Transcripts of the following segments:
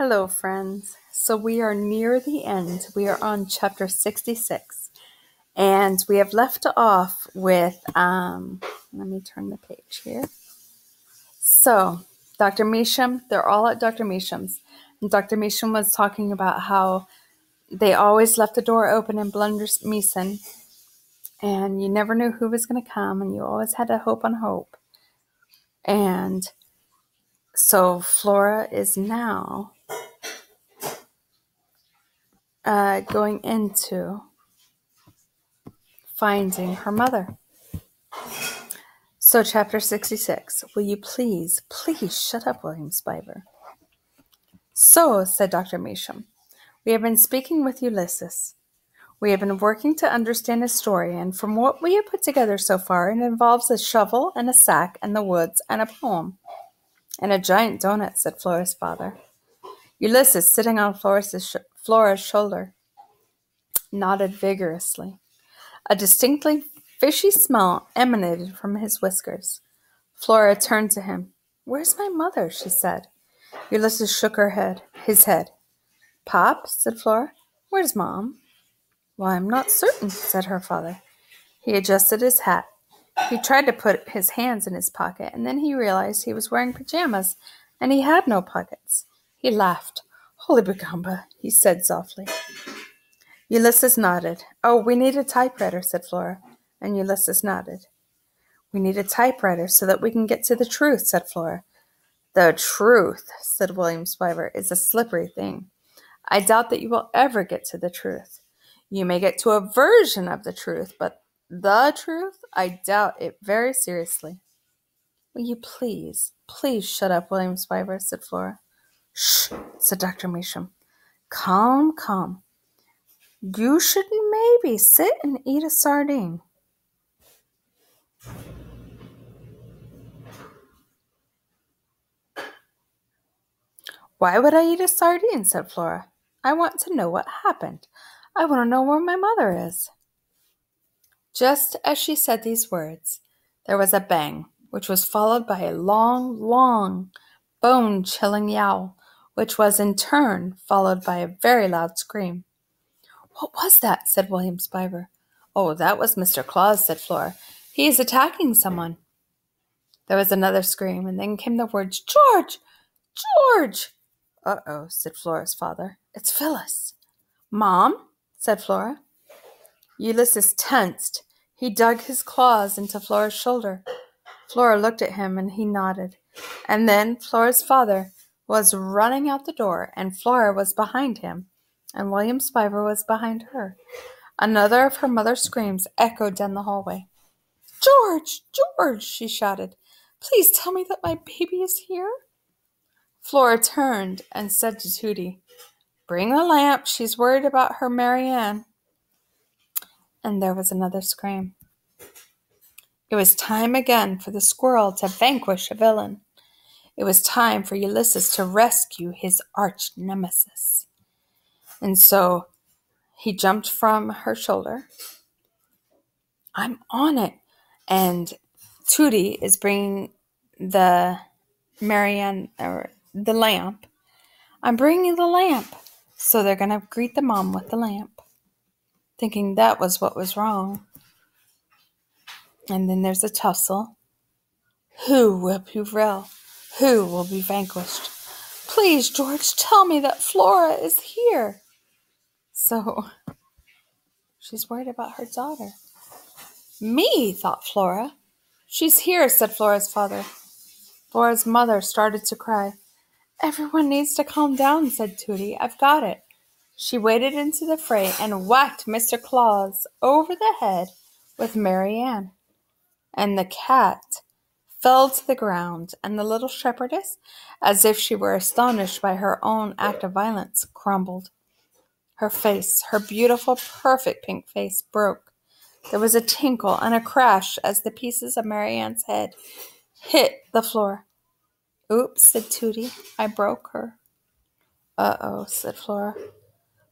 Hello, friends. So we are near the end. We are on chapter 66. And we have left off with, let me turn the page here. So, Dr. Measham, they're all at Dr. Measham's. And Dr. Measham was talking about how they always left the door open in Blunders Meeson. And you never knew who was going to come. And you always had to hope on hope. And so Flora is now going into finding her mother. So chapter 66, will you please shut up, William Spiver? So, said Dr. Measham, we have been speaking with Ulysses. We have been working to understand his story, and from what we have put together so far, it involves a shovel and a sack and the woods and a poem. And a giant donut, said Flora's father. Ulysses, sitting on Flora's shoulder, nodded vigorously. A distinctly fishy smell emanated from his whiskers. Flora turned to him. Where's my mother? She said. Ulysses shook his head. Pop, said Flora. Where's Mom? Well, I'm not certain, said her father. He adjusted his hat. He tried to put his hands in his pocket, and then he realized he was wearing pajamas, and he had no pockets. He laughed. Holy Bagamba, he said softly. Ulysses nodded. Oh, we need a typewriter, said Flora, and Ulysses nodded. We need a typewriter so that we can get to the truth, said Flora. The truth, said William Spiver, is a slippery thing. I doubt that you will ever get to the truth. You may get to a version of the truth, but the truth, I doubt it very seriously. Will you please shut up, William Spiver, said Flora. Shh, said Dr. Measham. Calm. You should maybe sit and eat a sardine. Why would I eat a sardine, said Flora. I want to know what happened. I want to know where my mother is. Just as she said these words, there was a bang, which was followed by a long, bone-chilling yowl, which was in turn followed by a very loud scream. What was that? Said William Spiver. Oh, that was Mr. Claus, said Flora. He is attacking someone. There was another scream, and then came the words, George! George! Uh-oh, said Flora's father. It's Phyllis. Mom, said Flora. Ulysses tensed. He dug his claws into Flora's shoulder. Flora looked at him, and he nodded. And then Flora's father was running out the door, and Flora was behind him, and William Spiver was behind her. Another of her mother's screams echoed down the hallway. George! George! She shouted. Please tell me that my baby is here. Flora turned and said to Tootie, Bring the lamp. She's worried about her Marianne. And there was another scream. It was time again for the squirrel to vanquish a villain. It was time for Ulysses to rescue his arch nemesis. And so he jumped from her shoulder. I'm on it. And Tootie is bringing the Marianne, or the lamp. I'm bringing the lamp. So they're going to greet the mom with the lamp, thinking that was what was wrong. And then there's a tussle. Who will prevail? Who will be vanquished? Please, George, tell me that Flora is here. So she's worried about her daughter. Me, thought Flora. She's here, said Flora's father. Flora's mother started to cry. Everyone needs to calm down, said Tootie. I've got it. She waded into the fray and whacked Mr. Claus over the head with Marianne. And the cat fell to the ground, and the little shepherdess, as if she were astonished by her own act of violence, crumbled. Her face, her beautiful, perfect pink face, broke. There was a tinkle and a crash as the pieces of Marianne's head hit the floor. Oops, said Tootie. I broke her. Uh-oh, said Flora.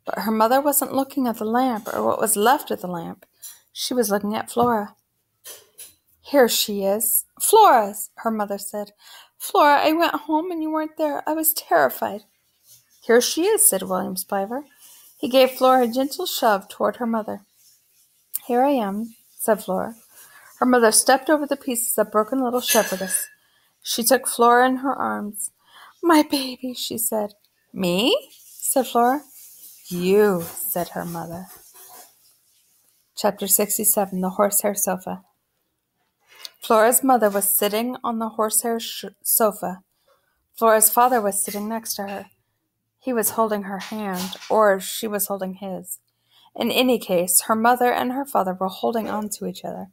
But her mother wasn't looking at the lamp, or what was left of the lamp. She was looking at Flora. Here she is. Flora, her mother said. Flora, I went home and you weren't there. I was terrified. Here she is, said William Spiver. He gave Flora a gentle shove toward her mother. Here I am, said Flora. Her mother stepped over the pieces of broken little shepherdess. She took Flora in her arms. My baby, she said. Me? Said Flora. You, said her mother. Chapter 67, The Horsehair Sofa. Flora's mother was sitting on the horsehair sofa. Flora's father was sitting next to her. He was holding her hand, or she was holding his. In any case, her mother and her father were holding on to each other.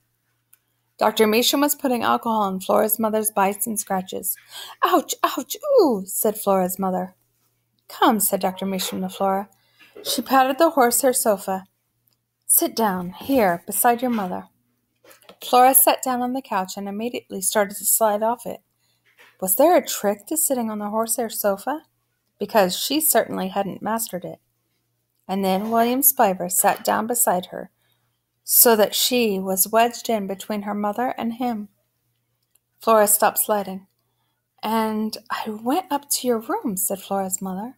Dr. Measham was putting alcohol on Flora's mother's bites and scratches. Ouch, ouch, ooh, said Flora's mother. Come, said Dr. Measham to Flora. She patted the horsehair sofa. Sit down, here, beside your mother. Flora sat down on the couch and immediately started to slide off it. Was there a trick to sitting on the horsehair sofa? Because she certainly hadn't mastered it. And then William Spiver sat down beside her, so that she was wedged in between her mother and him. Flora stopped sliding. And I went up to your room, said Flora's mother.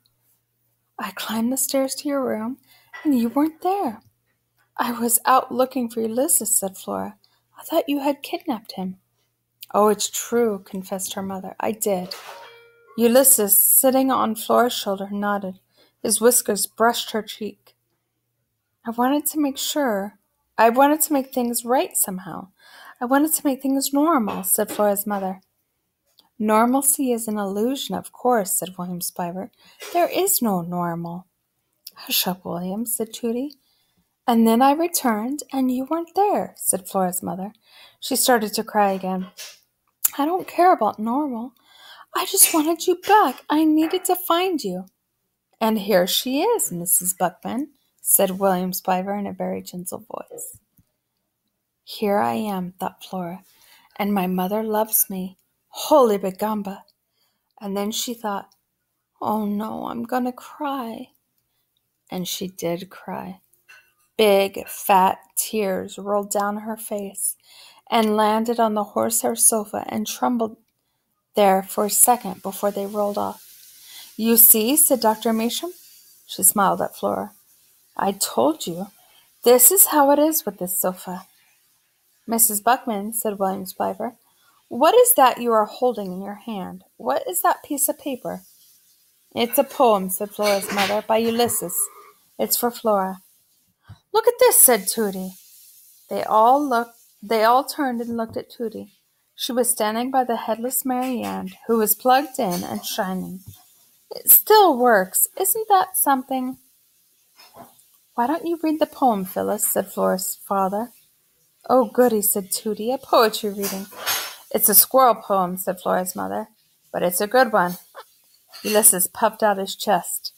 I climbed the stairs to your room, and you weren't there. I was out looking for Ulysses, said Flora. I thought you had kidnapped him. Oh, it's true, confessed her mother. I did. Ulysses, sitting on Flora's shoulder, nodded. His whiskers brushed her cheek. I wanted to make things right somehow. I wanted to make things normal, said Flora's mother. Normalcy is an illusion, of course, said William Spiver. There is no normal. Hush up, William, said Tootie. And then I returned, and you weren't there, said Flora's mother. She started to cry again. I don't care about normal. I just wanted you back. I needed to find you. And here she is, Mrs. Buckman, said William Spiver in a very gentle voice. Here I am, thought Flora, and my mother loves me. Holy Begamba! And then she thought, oh no, I'm going to cry. And she did cry. Big, fat tears rolled down her face and landed on the horsehair sofa and trembled there for a second before they rolled off. You see, said Dr. Measham. She smiled at Flora. I told you. This is how it is with this sofa. Mrs. Buckman, said William Spiver, what is that you are holding in your hand? What is that piece of paper? It's a poem, said Flora's mother, by Ulysses. It's for Flora. Look at this, said Tootie. They all turned and looked at Tootie. She was standing by the headless Mary Ann, who was plugged in and shining. It still works. Isn't that something? Why don't you read the poem, Phyllis, said Flora's father. Oh, goody, said Tootie, a poetry reading. It's a squirrel poem, said Flora's mother, but it's a good one. Ulysses puffed out his chest.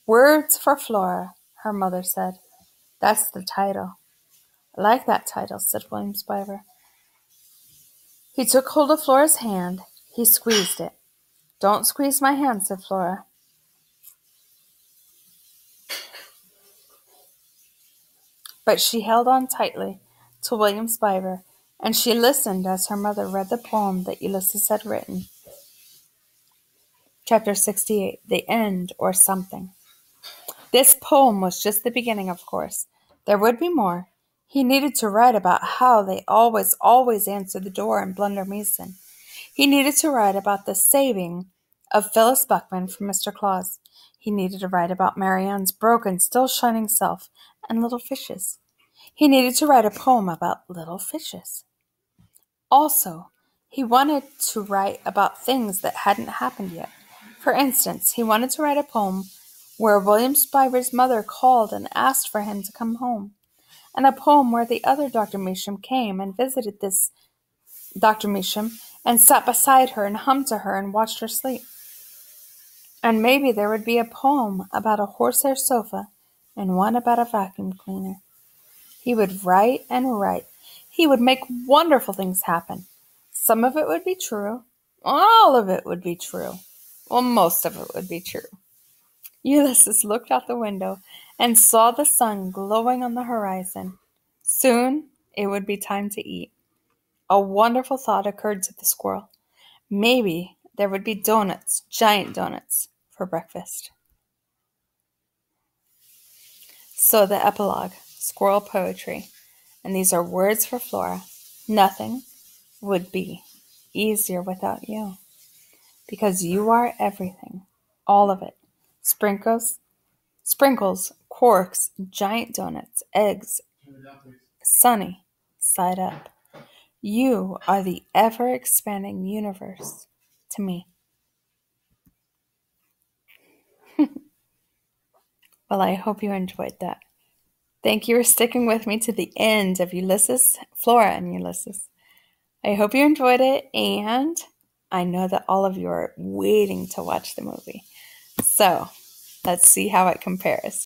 Words for Flora, her mother said. That's the title. I like that title, said William Spiver. He took hold of Flora's hand. He squeezed it. Don't squeeze my hand, said Flora. But she held on tightly to William Spiver, and she listened as her mother read the poem that Ulysses had written. Chapter 68, The End or Something. This poem was just the beginning, of course. There would be more. He needed to write about how they always answered the door in Blunder Mason. He needed to write about the saving of Phyllis Buckman from Mr. Claus. He needed to write about Marianne's broken, still shining self and little fishes. He needed to write a poem about little fishes. Also, he wanted to write about things that hadn't happened yet. For instance, he wanted to write a poem where William Spiver's mother called and asked for him to come home, and a poem where the other Dr. Measham came and visited this Dr. Measham and sat beside her and hummed to her and watched her sleep. And maybe there would be a poem about a horsehair sofa and one about a vacuum cleaner. He would write and write. He would make wonderful things happen. Some of it would be true. All of it would be true. Well, most of it would be true. Ulysses looked out the window and saw the sun glowing on the horizon. Soon it would be time to eat. A wonderful thought occurred to the squirrel. Maybe there would be donuts, giant donuts, for breakfast. So the epilogue, squirrel poetry, and these are words for Flora. Nothing would be easier without you, because you are everything, all of it. Sprinkles, quarks, giant donuts, eggs, sunny, side up. You are the ever-expanding universe to me. Well, I hope you enjoyed that. Thank you for sticking with me to the end of Flora and Ulysses. I hope you enjoyed it, and I know that all of you are waiting to watch the movie. So, let's see how it compares.